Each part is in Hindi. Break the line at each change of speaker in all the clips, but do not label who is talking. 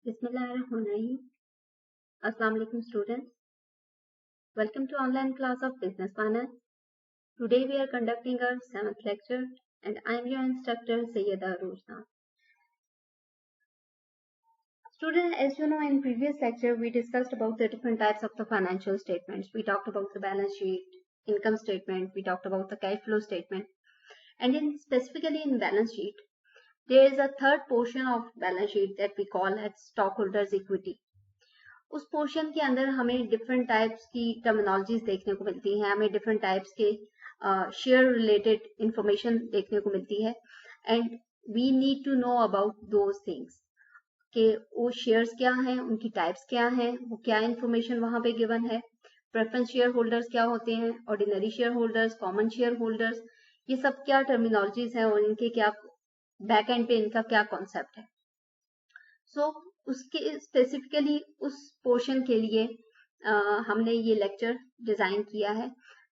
Bismillahirrahmanirrahim. Assalamu alaikum students. Welcome to online class of Business Finance. Today we are conducting our 7th lecture and I am your instructor Sayyida Rujna. Students, as you know, in previous lecture we discussed about the different types of the financial statements. We talked about the balance sheet, income statement, we talked about the cash flow statement, and specifically in balance sheet there is a third portion of balance sheet that we call as stockholders equity. उस पोर्शन के अंदर हमें डिफरेंट टाइप्स की टर्मिनोलॉजीज देखने को मिलती हैं, हमें डिफरेंट टाइप्स के शेयर रिलेटेड इंफॉर्मेशन देखने को मिलती है and we need to know about those things कि वो शेयर्स क्या हैं, उनकी टाइप्स क्या हैं, वो क्या इंफॉर्मेशन वहां पे गिवन है, प्रेफरेंस शेयर होल्डर्स क्या होते हैं, ordinary share holders, common share holders, ये सब क्या टर्मिनोलॉजीज हैं और इनके क्या बैक एंड पे इनका क्या कॉन्सेप्ट है. सो उसके स्पेसिफिकली उस पोर्शन के लिए हमने ये लेक्चर डिजाइन किया है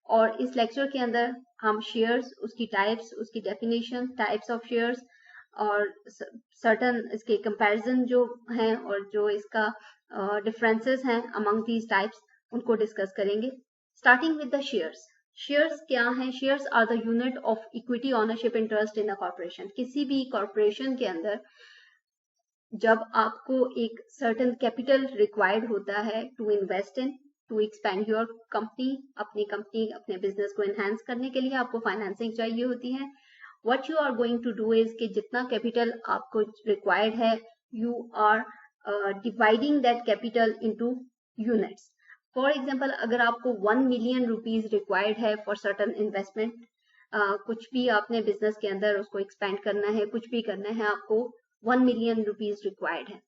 और इस लेक्चर के अंदर हम शेयर्स, उसकी टाइप्स, उसकी डेफिनेशन, टाइप्स ऑफ शेयर्स और सर्टन इसके कंपैरिजन जो हैं और जो इसका डिफरेंसेस हैं अमंग दीज टाइप्स उनको डिस्कस करेंगे. Starting with the shares. Shares क्या हैं? Shares are the unit of equity ownership interest in a corporation. किसी भी कॉर्पोरेशन के अंदर जब आपको एक सर्टेन कैपिटल रिक्वायर्ड होता है to invest in, to expand your company, अपने बिजनेस को एनहांस करने के लिए आपको फाइनेंसिंग चाहिए होती है. What you are going to do is कि जितना कैपिटल आपको रिक्वायर्ड है you are dividing that capital into units. For example, अगर आपको 1 मिलियन रुपीज रिक्वायर्ड है फॉर सर्टेन इन्वेस्टमेंट, कुछ भी आपने बिजनेस के अंदर उसको एक्सपैंड करना है, कुछ भी करना है, आपको 1 मिलियन रुपीज रिक्वायर्ड है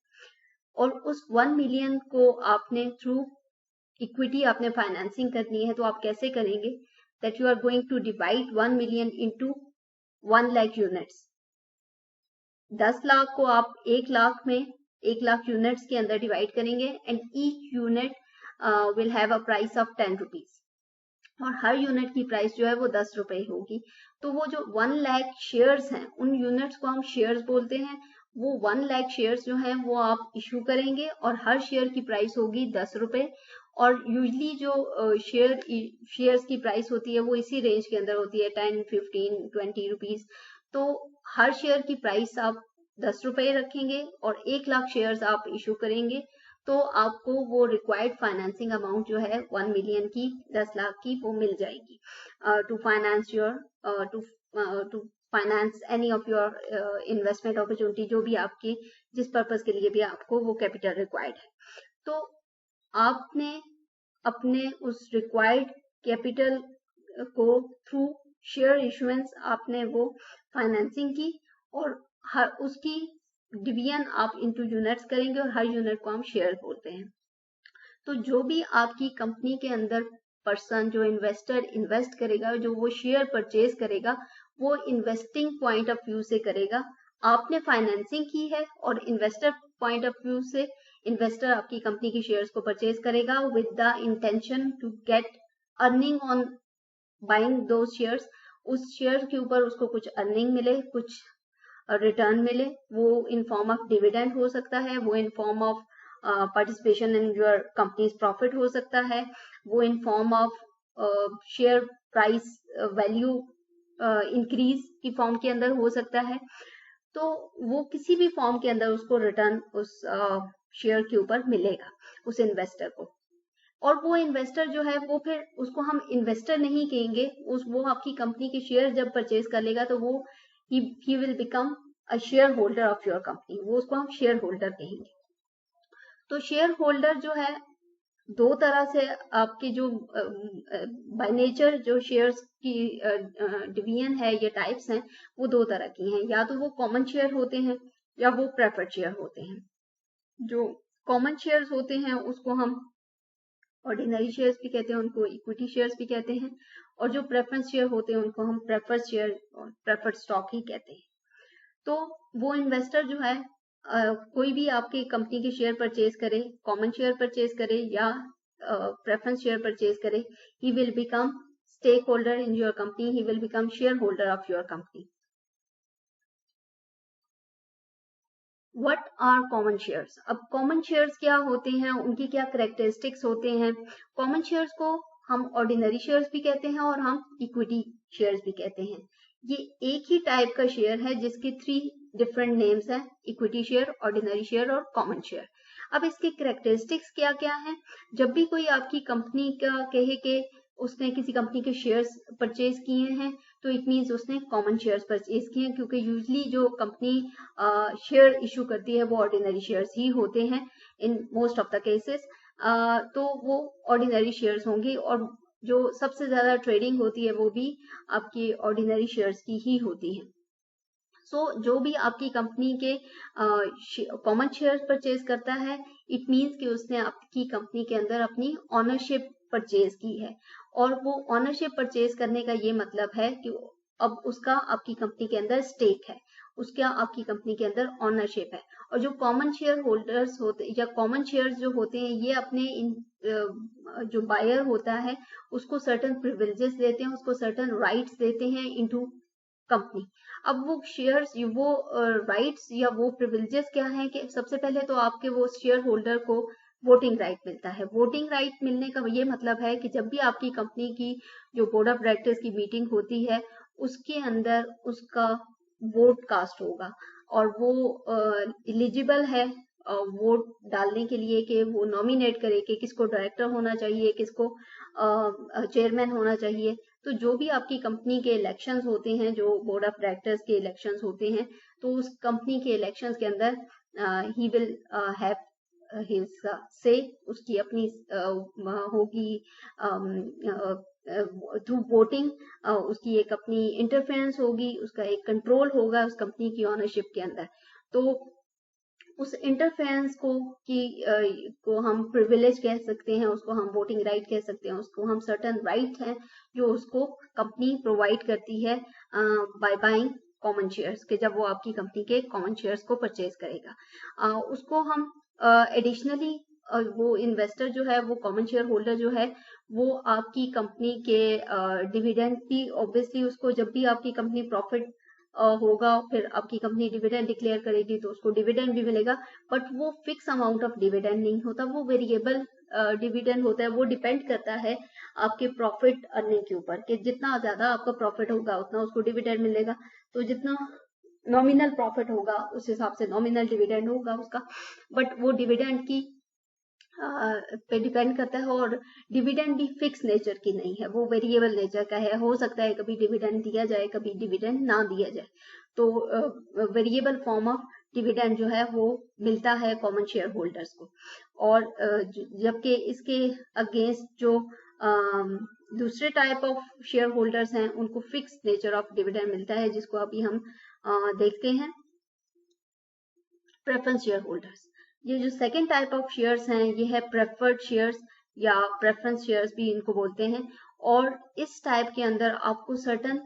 और उस 1 मिलियन को आपने थ्रू इक्विटी आपने फाइनेंसिंग करनी है. तो आप कैसे करेंगे? That you are going to divide 1 million into 1 lakh units. 10 lakh को आप 1 लाख में 1 लाख यूनिट्स के अंदर डिवाइड करेंगे and each unit will have a price of 10 rupees और हर यूनिट की प्राइस जो है वो 10 रुपए होगी. तो वो जो 1 लाख शेयर्स हैं उन यूनिट्स को हम शेयर्स बोलते हैं. वो 1 लाख शेयर्स जो हैं वो आप इशू करेंगे और हर शेयर की प्राइस होगी 10 रुपए और यूजली जो शेयर्स की प्राइस होती है वो इसी रेंज के अंदर होती है 10, 15, 20 रुपीज. तो हर शेयर की प्राइस आप 10 रुपए रखेंगे और 1 लाख शेयर्स आप इशू करेंगे तो आपको वो रिक्वायर्ड फाइनेंसिंग अमाउंट जो है 1 मिलियन की, 10 लाख की, वो मिल जाएगी to finance your to finance any of your investment opportunity, जो भी आपकी जिस पर्पस के लिए भी आपको वो कैपिटल रिक्वायर्ड है. तो आपने अपने उस रिक्वायर्ड कैपिटल को थ्रू शेयर इशुएंस आपने वो फाइनेंसिंग की और हर उसकी डिवीजन आप इनटू यूनिट्स करेंगे और हर यूनिट को हम शेयर बोलते हैं. तो जो भी आपकी कंपनी के अंदर पर्सन, जो इन्वेस्टर इन्वेस्ट करेगा, जो वो शेयर परचेज करेगा, वो इन्वेस्टिंग पॉइंट ऑफ व्यू से करेगा. आपने फाइनेंसिंग की है और इन्वेस्टर पॉइंट ऑफ व्यू से इन्वेस्टर आपकी कंपनी की शेयर्स को परचेज करेगा with the intention to get earning on buying those shares. उस शेयर के ऊपर उसको कुछ अर्निंग मिले, कुछ रिटर्न मिले. वो इन फॉर्म ऑफ डिविडेंड हो सकता है, वो इन form of participation in your companies profit हो सकता है, वो इन form of share price value increase की फॉर्म के अंदर हो सकता है. तो वो किसी भी फॉर्म के अंदर उसको रिटर्न उस शेयर के ऊपर मिलेगा उस इन्वेस्टर को. और वो इन्वेस्टर जो है वो फिर उसको हम इन्वेस्टर नहीं कहेंगे, वो आपकी कंपनी के शेयर जब परचेज कर लेगा तो वो he will become a shareholder of your company. वो उसको हम शेयर होल्डर कहेंगे. तो शेयर होल्डर जो है दो तरह से आपके जो बाय नेचर जो शेयर्स की डिवीजन है, ये टाइप्स हैं, वो दो तरह की हैं. या तो वो कॉमन शेयर होते हैं या वो प्रेफर्ड शेयर होते हैं. जो कॉमन शेयर्स होते हैं उसको हम ऑर्डिनरी शेयर्स भी कहते हैं, उनको इक्विटी शेयर्स भी कहते हैं, और जो प्रेफरेंस शेयर होते हैं उनको हम प्रेफर्ड शेयर और प्रेफर्ड स्टॉक ही कहते हैं. तो वो इन्वेस्टर जो है कोई भी आपकी कंपनी के शेयर परचेज करे, कॉमन शेयर परचेज करे या प्रेफरेंस शेयर परचेज करे, he will become stakeholder in your company, he will become shareholder of your company. What are common shares? अब कॉमन शेयर्स क्या होते हैं, उनकी क्या करेक्टरिस्टिक्स होते हैं? कॉमन शेयर्स को हम ऑर्डिनरी शेयर्स भी कहते हैं और हम इक्विटी शेयर्स भी कहते हैं। ये एक ही टाइप का शेयर है जिसके 3 डिफरेंट नेम्स हैं, इक्विटी शेयर, ऑर्डिनरी शेयर और कॉमन शेयर। अब इसके करेक्टरिस्टिक्स क्या क्या हैं? जब भी कोई आपकी कंपनी का कहे कि उसने किसी कंपनी के शेयर्स परचेज किए हैं, तो इट मीन्स उसने कॉमन शेयर्स परचेज किए हैं, क्योंकि यूजली जो कंपनी शेयर इशू करती है वो ऑर्डिनरी शेयर्स ही होते हैं in most of the cases. तो वो ऑर्डिनरी शेयर्स होंगे और जो सबसे ज्यादा ट्रेडिंग होती है वो भी आपकी ऑर्डिनरी शेयर्स की ही होती है। जो भी आपकी कंपनी के कॉमन शेयर्स परचेज करता है, इट मीन्स कि उसने आपकी कंपनी के अंदर अपनी ऑनरशिप परचेज की है, और वो ऑनरशिप परचेज करने का ये मतलब है कि अब उसका आपकी कंपनी के अंदर स्टेक है, उसका आपकी कंपनी के अंदर ऑनरशिप है। और जो कॉमन शेयर होल्डर्स होते या कॉमन शेयर्स जो होते हैं, ये अपने जो बायर होता है उसको सर्टेन प्रिविलेजेस देते हैं, उसको सर्टेन राइट्स देते हैं इनटू कंपनी। अब वो शेयर्स, वो राइट्स या वो प्रिविलेजेस क्या है कि सबसे पहले तो आपके वो शेयर होल्डर को वोटिंग राइट मिलता है। वोटिंग राइट मिलने का ये मतलब है कि जब भी आपकी कंपनी की जो बोर्ड ऑफ डायरेक्टर्स की मीटिंग होती है, उसके अंदर उसका वोट कास्ट होगा और वो एलिजिबल है वोट डालने के लिए कि वो नॉमिनेट करे कि किसको डायरेक्टर होना चाहिए, किसको चेयरमैन होना चाहिए। तो जो भी आपकी कंपनी के इलेक्शंस होते हैं, जो बोर्ड ऑफ डायरेक्टर्स के इलेक्शंस होते हैं, तो उस कंपनी के इलेक्शंस के अंदर ही विल हैव हिज से, उसकी अपनी होगी थ्रू वोटिंग, उसकी एक अपनी इंटरफेरेंस होगी, उसका एक कंट्रोल होगा उस कंपनी की ऑनरशिप के अंदर। तो उस इंटरफेरेंस को हम प्रिविलेज कह सकते हैं, उसको हम वोटिंग राइट कह सकते हैं, उसको हम सर्टेन राइट हैं जो उसको कंपनी प्रोवाइड करती है बाय बाइंग कॉमन शेयर्स के, जब वो आपकी कंपनी के कॉमन शेयर्स को परचेज करेगा। उसको हम एडिशनली वो इन्वेस्टर जो है, वो कॉमन शेयर होल्डर जो है, वो आपकी कंपनी के डिविडेंड भी ऑब्वियसली उसको, जब भी आपकी कंपनी प्रॉफिट होगा, फिर आपकी कंपनी डिविडेंड डिक्लेयर करेगी तो उसको डिविडेंड भी मिलेगा, बट वो फिक्स अमाउंट ऑफ डिविडेंड नहीं होता, वो वेरिएबल डिविडेंड होता है। वो डिपेंड करता है आपके प्रॉफिट अर्निंग के ऊपर कि जितना ज्यादा आपका प्रॉफिट होगा उतना उसको डिविडेंड मिलेगा, तो जितना नॉमिनल प्रॉफिट होगा उस हिसाब से नॉमिनल डिविडेंड होगा उसका, बट वो डिविडेंड की पे डिपेंड करता है। और डिविडेंड भी फिक्स नेचर की नहीं है, वो वेरिएबल नेचर का है। हो सकता है कभी डिविडेंड दिया जाए, कभी डिविडेंड ना दिया जाए, तो वेरिएबल फॉर्म ऑफ डिविडेंड जो है वो मिलता है कॉमन शेयर होल्डर्स को। और जबकि इसके अगेंस्ट जो दूसरे टाइप ऑफ शेयर होल्डर्स हैं, उनको फिक्स नेचर ऑफ डिविडेंड मिलता है, जिसको अभी हम देखते हैं प्रेफरेंस शेयर होल्डर्स। ये जो सेकेंड टाइप ऑफ शेयर्स हैं, ये है प्रेफर्ड शेयर्स या प्रेफरेंस शेयर्स भी इनको बोलते हैं। और इस टाइप के अंदर आपको सर्टेन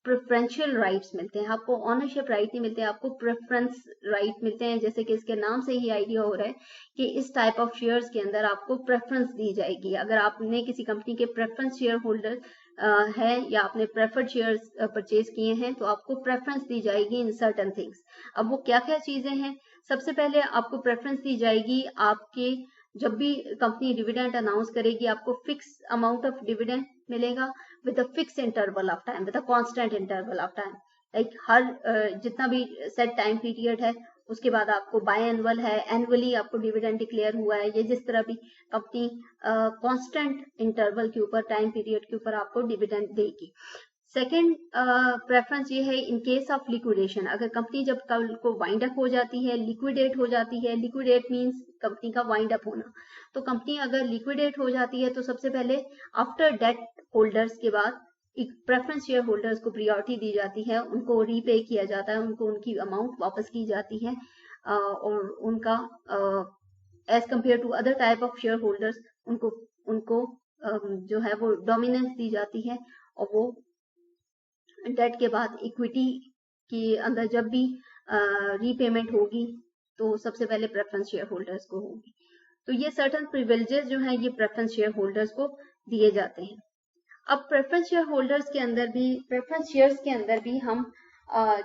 प्रेफरेंशियल राइट्स मिलते हैं, आपको ऑनरशिप राइट नहीं मिलते, आपको प्रेफरेंस राइट मिलते हैं। जैसे कि इसके नाम से ही आइडिया हो रहा है कि इस टाइप ऑफ शेयर्स के अंदर आपको प्रेफरेंस दी जाएगी। अगर आपने किसी कंपनी के प्रेफरेंस शेयर होल्डर है या आपने प्रेफर्ड शेयर्स परचेज किए हैं, तो आपको प्रेफरेंस दी जाएगी इन सर्टेन थिंग्स। अब वो क्या क्या चीजें हैं? सबसे पहले आपको प्रेफरेंस दी जाएगी आपके, जब भी कंपनी डिविडेंड अनाउंस करेगी, आपको फिक्स अमाउंट ऑफ डिविडेंड मिलेगा with a fix interval of time, with a constant interval of time. Like हर जितना भी सेट टाइम पीरियड है, उसके बाद आपको बाय एनुअल है, एनुअली आपको डिविडेंड डिक्लेयर हुआ है, ये जिस तरह भी कंपनी कांस्टेंट इंटरवल के ऊपर, टाइम पीरियड के ऊपर आपको डिविडेंड देगी। सेकेंड प्रेफरेंस ये है इन केस ऑफ लिक्विडेशन। अगर कंपनी जब कल को वाइंड अप हो जाती है, लिक्विडेट हो जाती है, लिक्विडेट मींस कंपनी का वाइंड अप होना, तो कंपनी अगर लिक्विडेट हो जाती है तो सबसे पहले आफ्टर डेट होल्डर्स के बाद प्रेफरेंस शेयर होल्डर्स को प्रियोरिटी दी जाती है, उनको रीपे किया जाता है, उनको उनकी अमाउंट वापस की जाती है, और उनका as compare to other type of shareholders उनको जो है वो डोमिनेंस दी जाती है, और वो डेट के बाद इक्विटी के अंदर जब भी रीपेमेंट होगी तो सबसे पहले प्रेफरेंस शेयर होल्डर्स को होगी। तो ये सर्टेन प्रिविलेजेस जो हैं, ये प्रेफरेंस शेयर होल्डर्स को दिए जाते हैं। अब प्रेफरेंस शेयर होल्डर्स के अंदर भी, प्रेफरेंस शेयर्स के अंदर भी हम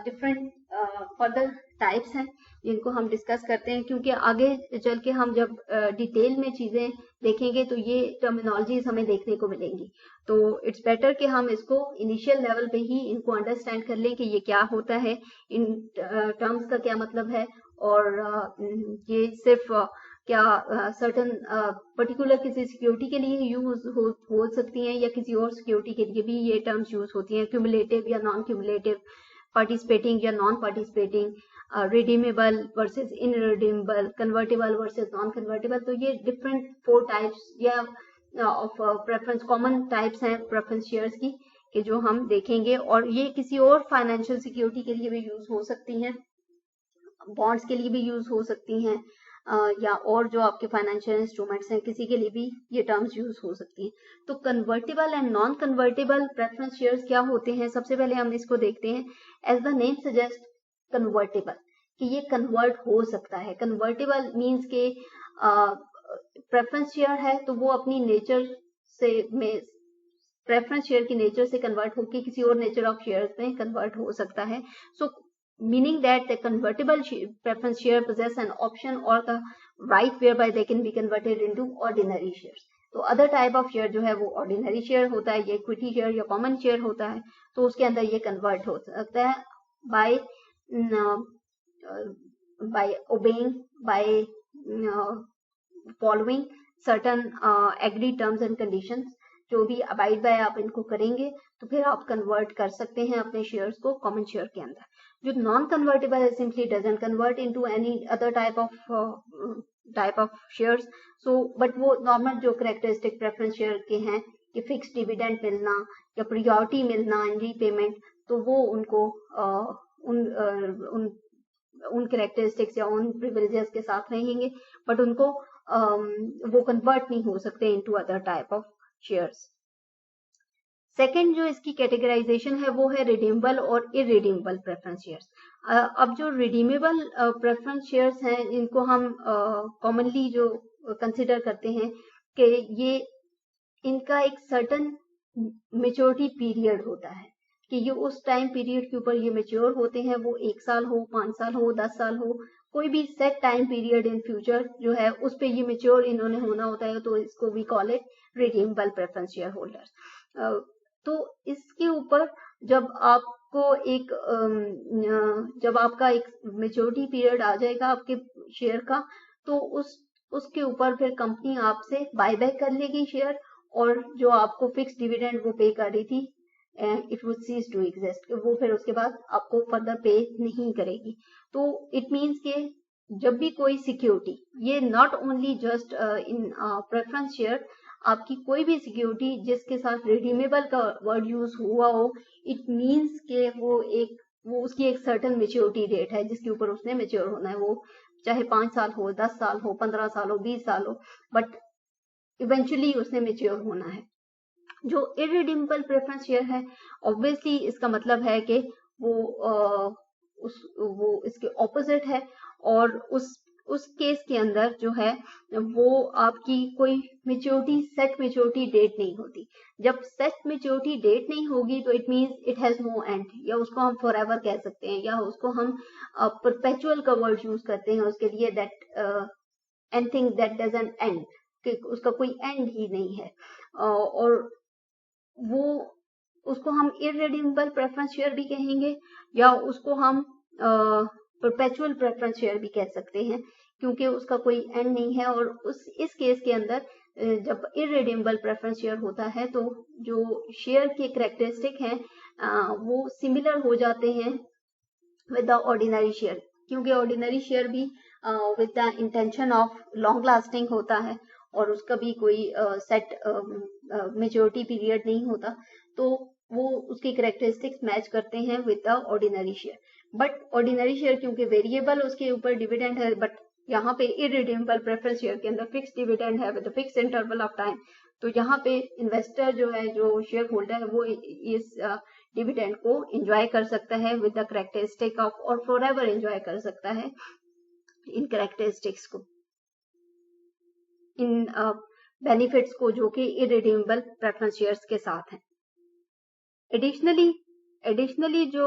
डिफरेंट फर्दर टाइप्स हैं जिनको हम डिस्कस करते हैं, क्योंकि आगे चल के हम जब डिटेल में चीजें देखेंगे तो ये टर्मिनोलॉजीज हमें देखने को मिलेंगी। तो इट्स बेटर कि हम इसको इनिशियल लेवल पे ही इनको अंडरस्टैंड कर लें कि ये क्या होता है, इन टर्म्स का क्या मतलब है, और ये सिर्फ क्या सर्टन पर्टिकुलर किसी सिक्योरिटी के लिए यूज हो सकती हैं या किसी और सिक्योरिटी के लिए भी ये टर्म्स यूज होती हैं, क्यूमुलेटिव या नॉन क्यूमुलेटिव, पार्टिसिपेटिंग या non participating, redeemable versus irredeemable, convertible versus non convertible. तो ये डिफरेंट 4 टाइप्स या ऑफ प्रेफरेंस, कॉमन टाइप्स हैं प्रेफरेंस शेयर्स की, कि जो हम देखेंगे, और ये किसी और फाइनेंशियल सिक्योरिटी के लिए भी यूज हो सकती हैं, बॉन्ड्स के लिए भी यूज हो सकती हैं, या और जो आपके फाइनेंशियल इंस्ट्रूमेंट्स हैं किसी के लिए भी ये टर्म्स यूज हो सकती हैं। तो convertible and non convertible preference shares क्या होते हैं, सबसे पहले हम इसको देखते हैं। As the name suggest, convertible, कि ये कन्वर्ट हो सकता है। कन्वर्टेबल मीन्स के प्रेफरेंस शेयर है तो वो अपनी नेचर से में प्रेफरेंस शेयर की नेचर से कन्वर्ट होकर किसी और नेचर ऑफ शेयर में कन्वर्ट हो सकता है। सो meaning that the convertible preference share possess an option or the right whereby they can be converted into ordinary shares. तो other type of share जो है वो ordinary share होता है, या equity share या common share होता है, तो उसके अंदर ये convert हो सकता है by obeying, by following certain agreed terms and conditions। जो भी अबाइड बाय आप इनको करेंगे तो फिर आप कन्वर्ट कर सकते हैं अपने शेयर्स को कॉमन शेयर के अंदर। जो नॉन कन्वर्टेबल है, simply doesn't convert into any other type of shares. So but वो नॉर्मल जो कैरेक्टरिस्टिक प्रेफरेंस शेयर के हैं कि फिक्स डिविडेंड मिलना या प्रियोरिटी मिलना इन रीपेमेंट, तो वो उनको उन कैरेक्टरिस्टिक्स या उन प्रिविलेजेस के साथ रहेंगे, बट उनको वो कन्वर्ट नहीं हो सकते into other type of shares. Second जो इसकी कैटेगराइजेशन है वो है रिडीमेबल और इरिडीमेबल प्रेफरेंस शेयर्स। अब जो रिडीमेबल प्रेफरेंस शेयर्स हैं इनको हम कॉमनली जो कंसिडर करते हैं कि ये इनका एक सर्टन मेच्योरिटी पीरियड होता है, कि ये उस टाइम पीरियड के ऊपर ये मेच्योर होते हैं, वो 1 साल हो, 5 साल हो, 10 साल हो, कोई भी set time period in future जो है उस पे ये मेच्योर इन्होंने होना होता है, तो इसको भी call it redeemable preference share holders. तो इसके ऊपर जब आपका एक मेच्योरिटी पीरियड आ जाएगा आपके शेयर का, तो उसके ऊपर फिर कंपनी आपसे बायबैक कर लेगी शेयर, और जो आपको फिक्स डिविडेंड वो पे कर रही थी, it would cease to exist, वो फिर उसके बाद आपको फर्दर पे नहीं करेगी। तो इट मीन्स के जब भी कोई सिक्योरिटी, ये not only just in preference share, आपकी कोई भी सिक्योरिटी जिसके साथ रिडीमेबल का वर्ड यूज हुआ हो, इट मीन्स के वो उसकी एक सर्टन मेच्योरिटी डेट है जिसके ऊपर उसने मेच्योर होना है, वो चाहे 5 साल हो, 10 साल हो, 15 साल हो, 20 साल हो, बट इवेंचुअली उसने मेच्योर होना है। जो इरिडीमेबल प्रेफरेंस शेयर है, ऑब्वियसली इसका मतलब है कि वो इसके ऑपोजिट है, और उस केस के अंदर जो है वो आपकी कोई सेट मेच्योरिटी डेट नहीं होती। जब सेट मेच्योरिटी डेट नहीं होगी तो it means it has no end, या उसको हम फॉर एवर कह सकते हैं, या उसको हम परपेचुअल का वर्ड यूज करते हैं उसके लिए, that anything that doesn't and, कि उसका कोई एंड ही नहीं है, और वो उसको हम इरिडीमेबल प्रेफरेंस शेयर भी कहेंगे, या उसको हम परपेचुअल प्रेफरेंस शेयर भी कह सकते हैं, क्योंकि उसका कोई एंड नहीं है। और इस केस के अंदर जब इरिडीमेबल प्रेफरेंस शेयर होता है तो जो शेयर के कैरेक्टरिस्टिक हैं वो सिमिलर हो जाते हैं विद द ऑर्डिनरी शेयर, क्योंकि ऑर्डिनरी शेयर भी with the intention of long lasting होता है, और उसका भी कोई सेट मेच्योरिटी पीरियड नहीं होता, तो वो उसकी कैरेक्टरिस्टिक्स मैच करते हैं with the ordinary share. But ordinary share क्योंकि वेरिएबल उसके ऊपर डिविडेंड है, बट यहाँ पे इरिडीमेबल प्रेफरेंस शेयर के अंदर फिक्स डिविडेंड है with fix interval of time, तो यहाँ पे इन्वेस्टर जो है, जो शेयर होल्डर है, वो इस डिविडेंड को एंजॉय कर सकता है विद द कैरेक्टरिस्टिक ऑफ, और फॉर एवर एंजॉय कर सकता है इन कैरेक्टरिस्टिक्स को, इन बेनिफिट्स को जो कि इरिडीमेबल प्रेफरेंस शेयर्स के साथ हैं। एडिशनली एडिशनली जो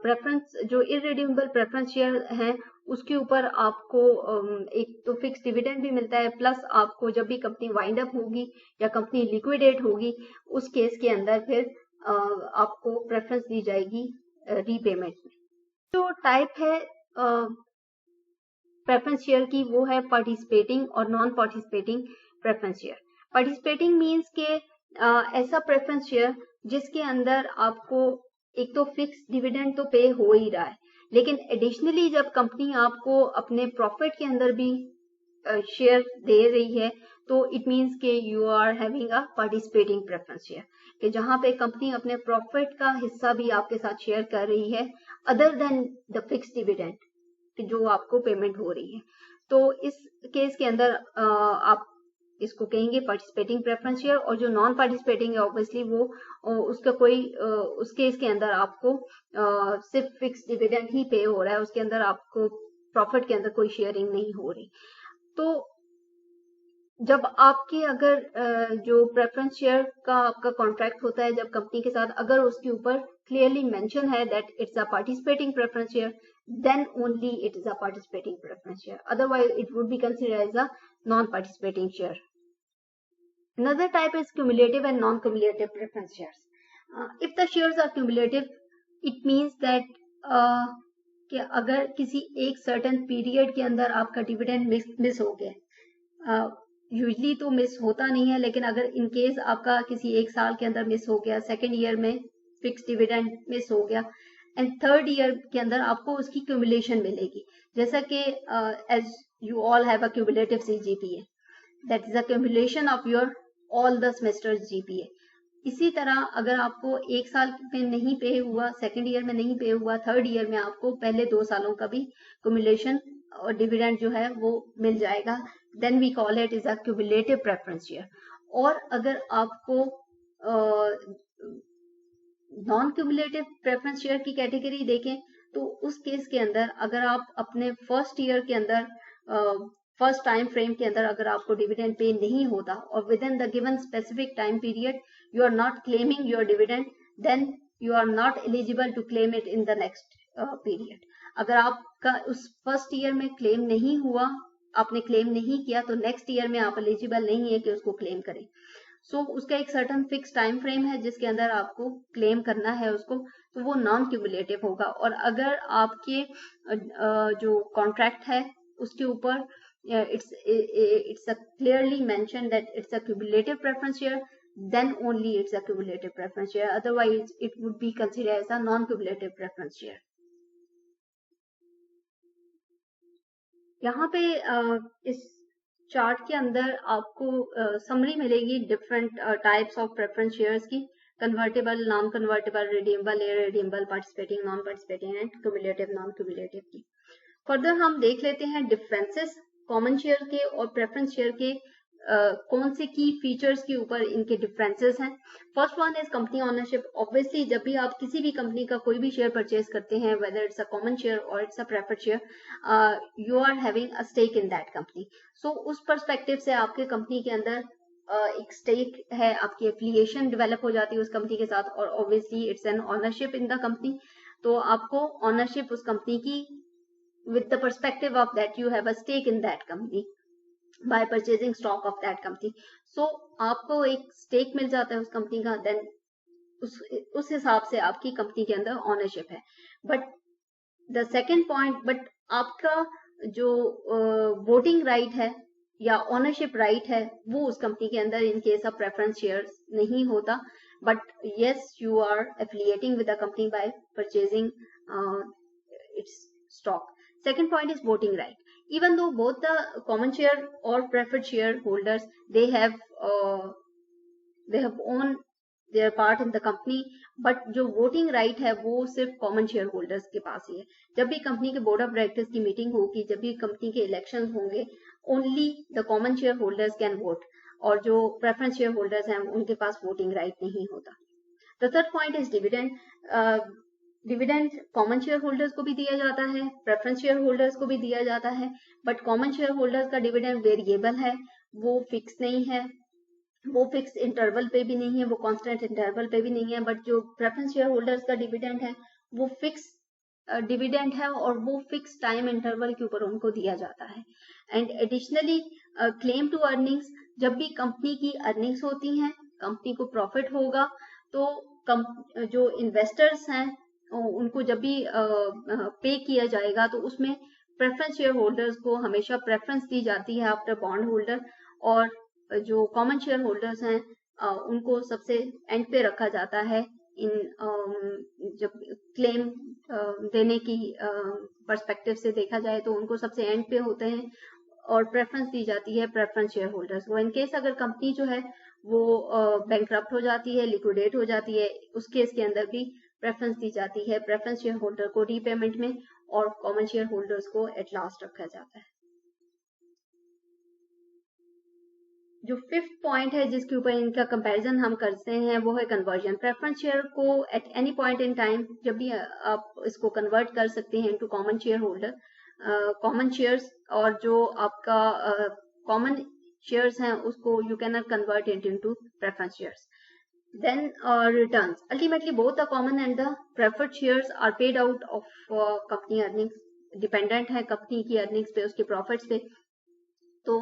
प्रेफरेंस जो इररिडीमेबल प्रेफरेंस शेयर हैं उसके ऊपर आपको एक तो फिक्स डिविडेंड भी मिलता है, प्लस आपको जब भी कंपनी वाइंड अप होगी या कंपनी लिक्विडेट होगी उस केस के अंदर फिर आपको प्रेफरेंस दी जाएगी रीपेमेंट में। जो टाइप है प्रेफरेंस शेयर की वो है पार्टिसिपेटिंग और non participating preference share. Participating means के ऐसा प्रेफरेंस शेयर जिसके अंदर आपको एक तो फिक्स डिविडेंड तो पे हो ही रहा है, लेकिन एडिशनली जब कंपनी आपको अपने प्रॉफिट के अंदर भी शेयर दे रही है तो इट मींस के you are having a participating preference share, कि जहां पे कंपनी अपने प्रॉफिट का हिस्सा भी आपके साथ शेयर कर रही है other than the fix dividend जो आपको पेमेंट हो रही है। तो इस केस के अंदर आप इसको कहेंगे पार्टिसिपेटिंग प्रेफरेंस शेयर। और जो नॉन पार्टिसिपेटिंग है ऑब्वियसली वो उसका कोई उस केस के अंदर आपको सिर्फ फिक्स डिविडेंड ही पे हो रहा है, उसके अंदर आपको प्रॉफिट के अंदर कोई शेयरिंग नहीं हो रही। तो जब आपके अगर जो प्रेफरेंस शेयर का आपका कॉन्ट्रैक्ट होता है जब कंपनी के साथ, अगर उसके ऊपर क्लियरली मेंशन है that it's a participating preference share, then only it is a participating preference share. Otherwise, it would be considered as a non-participating share. Another type is cumulative and non-cumulative preference shares. If the shares are cumulative, it means that कि अगर किसी एक सर्टेन पीरियड के अंदर आपका डिविडेंड मिस हो गया, यूजली तो मिस होता नहीं है, लेकिन अगर इन केस आपका किसी एक साल के अंदर मिस हो गया, सेकेंड ईयर में फिक्स डिविडेंड मिस हो गया एंड थर्ड ईयर के अंदर आपको उसकी क्यूमुलेशन मिलेगी, जैसा कि as you all have a cumulative CGPA, that is a cumulation of your all the semesters GPA. इसी तरह अगर आपको एक साल में नहीं पे हुआ, सेकेंड ईयर में नहीं पे हुआ, थर्ड ईयर में आपको पहले 2 सालों का भी क्यूमुलेशन और डिविडेंड जो है वो मिल जाएगा, then we call it is a cumulative preference share. और अगर आपको नॉन क्यूमुलेटिव प्रेफरेंस शेयर की कैटेगरी देखें तो उस केस के अंदर अगर आप अपने फर्स्ट ईयर के अंदर फर्स्ट टाइम फ्रेम के अंदर अगर आपको डिविडेंड पे नहीं होता और within the given specific time period you are not claiming your dividend, then you are not eligible to claim it in the next period. अगर आपका उस फर्स्ट ईयर में क्लेम नहीं हुआ, आपने क्लेम नहीं किया, तो नेक्स्ट ईयर में आप एलिजिबल नहीं है कि उसको क्लेम करें। सो उसका एक सर्टन फिक्स टाइम फ्रेम है जिसके अंदर आपको क्लेम करना है उसको, तो वो नॉन क्यूमुलेटिव होगा। और अगर आपके जो कॉन्ट्रैक्ट है उसके ऊपर it's a clearly mentioned that it's a cumulative preference share, then only it's a cumulative preference share, otherwise it would be considered as a non-cumulative preference share. यहाँ पे इस चार्ट के अंदर आपको समरी मिलेगी different types of preference shares की, convertible, non convertible, redeemable, irredeemable, participating, non participating and cumulative, non cumulative की। फर्दर हम देख लेते हैं डिफरेंसेस कॉमन शेयर के और प्रेफरेंस शेयर के कौन से की फीचर्स के ऊपर इनके डिफरेंसेस हैं। First one is company ownership. Obviously जब भी आप किसी भी कंपनी का कोई भी शेयर परचेज करते हैं, whether it's a common share और it's a preferred share, you are having a stake in that company. So उस पर्सपेक्टिव से आपके कंपनी के अंदर एक स्टेक है, आपकी एफिलिएशन डेवलप हो जाती है उस कंपनी के साथ, और obviously it's an ownership in the company. तो आपको ओनरशिप उस कंपनी की with the perspective of that you have a stake in that company by purchasing stock of that company, so आपको एक stake मिल जाता है उस कंपनी का, then उस हिसाब से आपकी कंपनी के अंदर ओनरशिप है। But the second point, but आपका जो वोटिंग राइट है या ओनरशिप राइट है वो उस कंपनी के अंदर in case of preference shares नहीं होता, but yes you are affiliating with the company by purchasing its stock. Second point is voting right. Even though both the common share or preferred shareholders they have own their part in the company, but जो voting right है वो सिर्फ common shareholders के पास ही है। जब भी कंपनी के बोर्ड ऑफ डायरेक्टर्स की मीटिंग होगी, जब भी कंपनी के इलेक्शन होंगे, only the common shareholders can vote, और जो preference shareholders हैं उनके पास voting right नहीं होता। The third point is dividend. Dividend common share holders को भी दिया जाता है, प्रेफरेंस शेयर होल्डर्स को भी दिया जाता है, बट कॉमन शेयर होल्डर्स का डिविडेंड वेरिएबल है, वो फिक्स नहीं है। वो फिक्स इंटरवल पे भी नहीं है, वो कांस्टेंट इंटरवल पे भी नहीं है, बट जो प्रेफरेंस शेयर होल्डर्स का डिविडेंड है वो फिक्स डिविडेंड है और वो फिक्स टाइम इंटरवल के ऊपर उनको दिया जाता है। And additionally claim to earnings, जब भी कंपनी की अर्निंग्स होती हैं, कंपनी को प्रॉफिट होगा, तो जो इन्वेस्टर्स हैं उनको जब भी पे किया जाएगा तो उसमें प्रेफरेंस शेयर होल्डर्स को हमेशा प्रेफरेंस दी जाती है आफ्टर बॉन्ड होल्डर, और जो कॉमन शेयर होल्डर्स हैं उनको सबसे एंड पे रखा जाता है इन जब क्लेम देने की पर्सपेक्टिव से देखा जाए तो उनको सबसे एंड पे होते हैं और प्रेफरेंस दी जाती है प्रेफरेंस शेयर होल्डर्स को। इन केस अगर कंपनी जो है वो बैंकरप्ट हो जाती है, लिक्विडेट हो जाती है, उस केस के अंदर भी प्रेफरेंस दी जाती है प्रेफरेंस शेयर होल्डर को रीपेमेंट में, और कॉमन शेयर होल्डर्स को एट लास्ट रखा जाता है। जो फिफ्थ पॉइंट है जिसके ऊपर इनका कंपैरिजन हम करते हैं वो है कन्वर्जन। प्रेफरेंस शेयर को at any point in time जब भी आप इसको कन्वर्ट कर सकते हैं to common share holder, common shares, और जो आपका कॉमन शेयर्स हैं उसको you can not convert it into preference shares. Then returns. Ultimately, both the common and the preferred shares are paid out of company earnings. Dependent है company की earnings पे, उसके profits पे। तो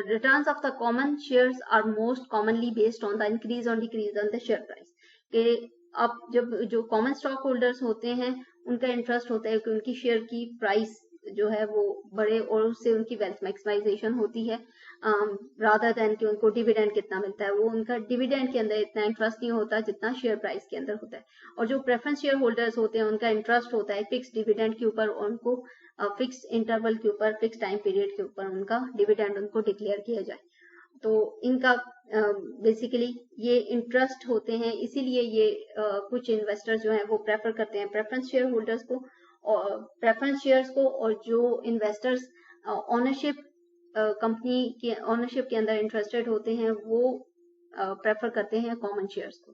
returns of the common shares are most commonly based on the increase or decrease on the share price. कि अब जब जो common stock holders होते हैं उनका interest होता है कि उनकी share की price जो है वो बढ़े और उससे उनकी वेल्थ मैक्सिमाइजेशन होती है, रादर देन कि उनको डिविडेंड कितना मिलता है। वो उनका डिविडेंड के अंदर इतना इंटरेस्ट नहीं होता जितना शेयर प्राइस के अंदर होता है। और जो प्रेफरेंस शेयर होल्डर्स होते हैं उनका इंटरेस्ट होता है फिक्स डिविडेंड के ऊपर, और उनको फिक्स इंटरवल के ऊपर, फिक्स टाइम पीरियड के ऊपर उनका डिविडेंड उनको डिक्लेयर किया जाए। तो इनका बेसिकली ये इंटरेस्ट होते हैं, इसीलिए ये कुछ इन्वेस्टर्स जो हैं वो प्रेफर करते हैं प्रेफरेंस शेयर होल्डर्स को और प्रेफरेंस शेयर्स को, और जो इन्वेस्टर्स ओनरशिप कंपनी के ओनरशिप के अंदर इंटरेस्टेड होते हैं वो प्रेफर करते हैं कॉमन शेयर्स को।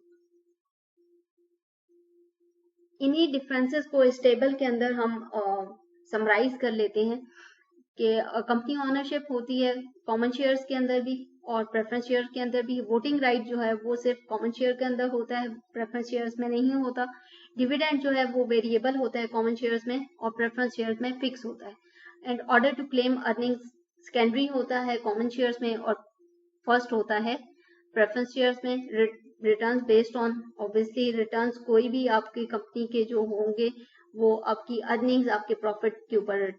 इन्हीं डिफरेंसेस को इस टेबल के अंदर हम समराइज कर लेते हैं कि कंपनी ओनरशिप होती है कॉमन शेयर्स के अंदर भी और प्रेफरेंस शेयर के अंदर भी। वोटिंग राइट जो है वो सिर्फ कॉमन शेयर के अंदर होता है, प्रेफरेंस शेयर्स में नहीं होता। डिविडेंड जो है वो वेरिएबल होता है कॉमन शेयर्स में और प्रेफरेंस शेयर्स में फिक्स होता है। And order to claim earnings secondary होता है कॉमन शेयर्स में और फर्स्ट होता है प्रेफरेंस शेयर्स में। Returns based on, obviously returns कोई भी आपकी कंपनी के जो होंगे वो आपकी अर्निंग्स, आपके प्रॉफिट के ऊपर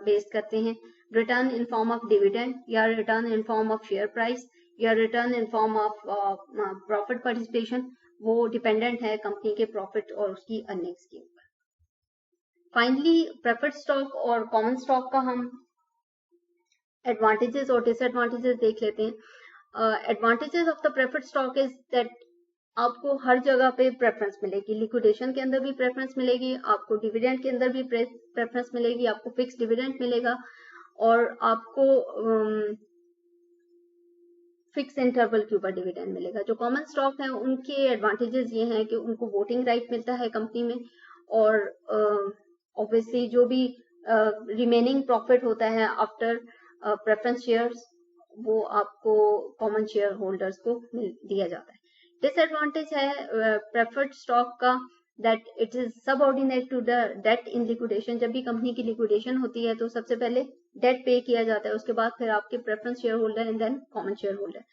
बेस्ड करते हैं। Return in form of dividend या return in form of share price या return in form of profit participation, वो डिपेंडेंट है कंपनी के प्रॉफिट और उसकी अर्निंग्स के ऊपर। फाइनली प्रेफर्ड स्टॉक और कॉमन स्टॉक का हम एडवांटेजेस और डिसएडवांटेजेस देख लेते हैं। Advantages of the preferred stock is that आपको हर जगह पे प्रेफरेंस मिलेगी, लिक्विडेशन के अंदर भी प्रेफरेंस मिलेगी, आपको डिविडेंड के अंदर भी प्रेफरेंस मिलेगी, आपको फिक्स डिविडेंड मिलेगा और आपको फिक्स इंटरवल के ऊपर डिविडेंड मिलेगा। जो कॉमन स्टॉक है उनके एडवांटेजेस ये हैं कि उनको वोटिंग राइट मिलता है कंपनी में और ऑब्वियसली जो भी रिमेनिंग प्रॉफिट होता है आफ्टर प्रेफरेंस शेयर्स वो आपको कॉमन शेयर होल्डर्स को दिया जाता है। डिसएडवांटेज है प्रेफर्ड स्टॉक का that it is subordinate to the debt in liquidation. जब भी कंपनी की लिक्विडेशन होती है तो सबसे पहले डेट पे किया जाता है, उसके बाद फिर आपके preference share holder and then common share holder.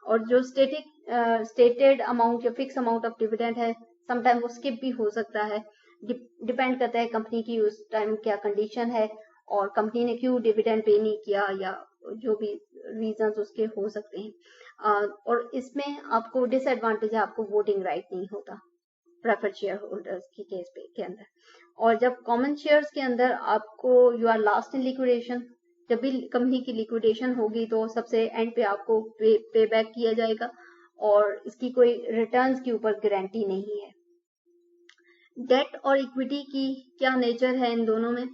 और जो स्टेटेड अमाउंट या फिक्स अमाउंट ऑफ डिविडेंड है समटाइम वो स्किप भी हो सकता है, डिपेंड करता है कंपनी की उस टाइम क्या कंडीशन है और कंपनी ने क्यों डिविडेंड पे नहीं किया या जो भी रीजंस उसके हो सकते हैं। और इसमें आपको डिसएडवांटेज है, आपको वोटिंग राइट नहीं होता प्रेफर्ड शेयर होल्डर्स की केस पे के अंदर। और जब कॉमन शेयर्स के अंदर आपको you are last in liquidation, जब भी कंपनी की लिक्विडेशन होगी तो सबसे एंड पे आपको पे बैक किया जाएगा और इसकी कोई रिटर्न्स के ऊपर गारंटी नहीं है। डेट और इक्विटी की क्या नेचर है इन दोनों में,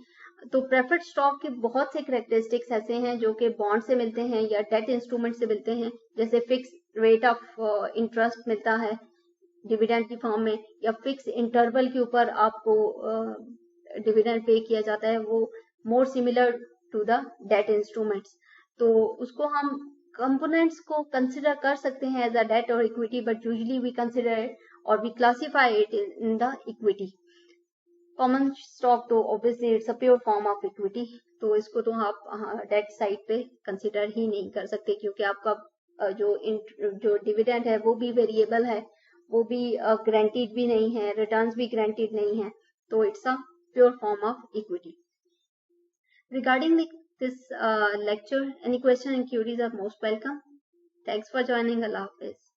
तो प्रेफर्ड स्टॉक के बहुत से कैरेक्टरिस्टिक्स ऐसे हैं जो कि बॉन्ड से मिलते हैं या डेट इंस्ट्रूमेंट से मिलते हैं, जैसे फिक्स रेट ऑफ इंटरेस्ट मिलता है डिविडेंड की फॉर्म में या फिक्स इंटरवल के ऊपर आपको डिविडेंड पे किया जाता है, वो more similar to the debt instruments. तो उसको हम कंपोनेंट्स को कंसिडर कर सकते हैं एज अ डेट और equity, but usually we consider it और we classify it in the equity. Common stock तो obviously it's a pure form of equity, तो इसको तो आप डेट साइड पे कंसिडर ही नहीं कर सकते, क्योंकि आपका जो डिविडेंड है वो भी वेरिएबल है, वो भी गारंटीड भी नहीं है, रिटर्न्स भी गारंटीड नहीं है, तो it's a pure form of equity. Regarding this lecture, any question and queries are most welcome. Thanks for joining. Allah Hafiz.